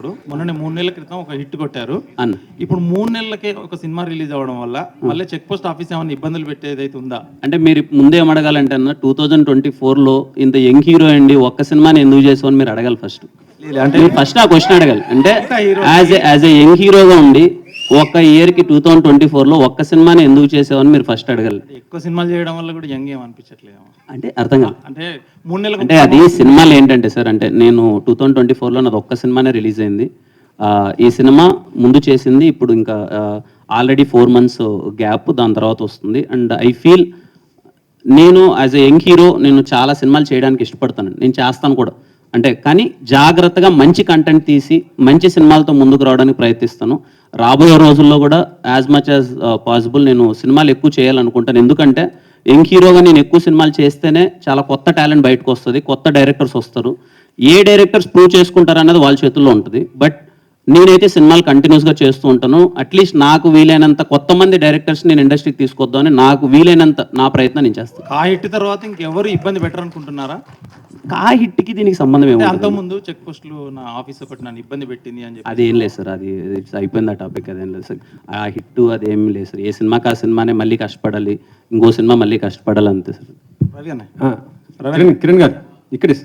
మొన్ననే 3 నెలల క్రితం ఒక హిట్ కొట్టారు అన్న. ఇప్పుడు 3 నెలలకే ఒక సినిమా రిలీజ్ అవ్వడం వల్ల మళ్ళీ చెక్ పోస్ట్ ఆఫీస్ ఏమైనా ఇబ్బందులు పెట్టేదైతే ఉందా? అంటే మీరు ముందే ఏమడగాలంటే అన్న 2024లో ఇంత యంగ్ హీరో అండి ఒక్క సినిమాని ఎందుకు చేసామని మీరు అడగాలి ఫస్ట్. అంటే మీరు ఫస్ట్ ఆ క్వశ్చన్ అడగాలి. అంటే hero యాజ్ ఏ యంగ్ హీరోగా ఉండి ఒక్క ఇయర్కి 2024లో ఒక్క సినిమాని ఎందుకు చేసామని మీరు ఫస్ట్ అడగాలి. ఎక్కువ సినిమాలు చేయడం వల్ల కూడా యంగ్ ఏం అనిపించట్లేదు. అంటే అర్థం కాదు. అంటే 3 నెలలకు అంటే అది సినిమాలు ఏంటంటే సార్, అంటే నేను 2024లో నాది ఒక్క సినిమానే రిలీజ్ అయింది. ఈ సినిమా ముందు చేసింది ఇప్పుడు ఇంకా ఆల్రెడీ 4 months గ్యాప్, దాని తర్వాత వస్తుంది. అండ్ ఐ ఫీల్ నేను యాజ్ ఎ యంగ్ హీరో నేను చాలా సినిమాలు చేయడానికి ఇష్టపడతాను, నేను చేస్తాను కూడా. అంటే కానీ జాగ్రత్తగా మంచి కంటెంట్ తీసి మంచి సినిమాలతో ముందుకు రావడానికి ప్రయత్నిస్తాను. రాబోయే రోజుల్లో కూడా యాజ్ మచ్ యాజ్ పాసిబుల్ నేను సినిమాలు ఎక్కువ చేయాలనుకుంటాను. ఎందుకంటే యంగ్ హీరోగా నేను ఎక్కువ సినిమాలు చేస్తేనే చాలా కొత్త టాలెంట్ బయటకు వస్తుంది, కొత్త డైరెక్టర్స్ వస్తారు. ఏ డైరెక్టర్స్ ప్రూవ్ చేసుకుంటారు అనేది వాళ్ళ చేతుల్లో ఉంటుంది. బట్ నేనైతే సినిమాలు కంటిన్యూస్గా చేస్తూ ఉంటాను. అట్లీస్ట్ నాకు వీలైనంత కొత్త మంది డైరెక్టర్స్ నేను ఇండస్ట్రీకి తీసుకొద్దామని నాకు వీలైనంత నా ప్రయత్నం నేను చేస్తాను. ఆ హిట్ తర్వాత ఇంకెవరు ఇబ్బంది పెట్టరు అనుకుంటున్నారా? ఆ హిట్కి దీనికి సంబంధం ఏమో. అంతకుముందు చెక్ పోస్టులు నా ఆఫీస్ ఒకటి నన్ను ఇబ్బంది పెట్టింది అని చెప్పి అది ఏం లేదు సార్, అది అయిపోయింది ఆ టాపిక్. అదేం లేదు సార్, ఆ హిట్ అదేం లేదు సార్. ఏ సినిమాకి ఆ సినిమానే మళ్ళీ కష్టపడాలి, ఇంకో సినిమా మళ్ళీ కష్టపడాలి అంతే సార్. రవి అన్న, కిరణ్ గారు ఇక్కడే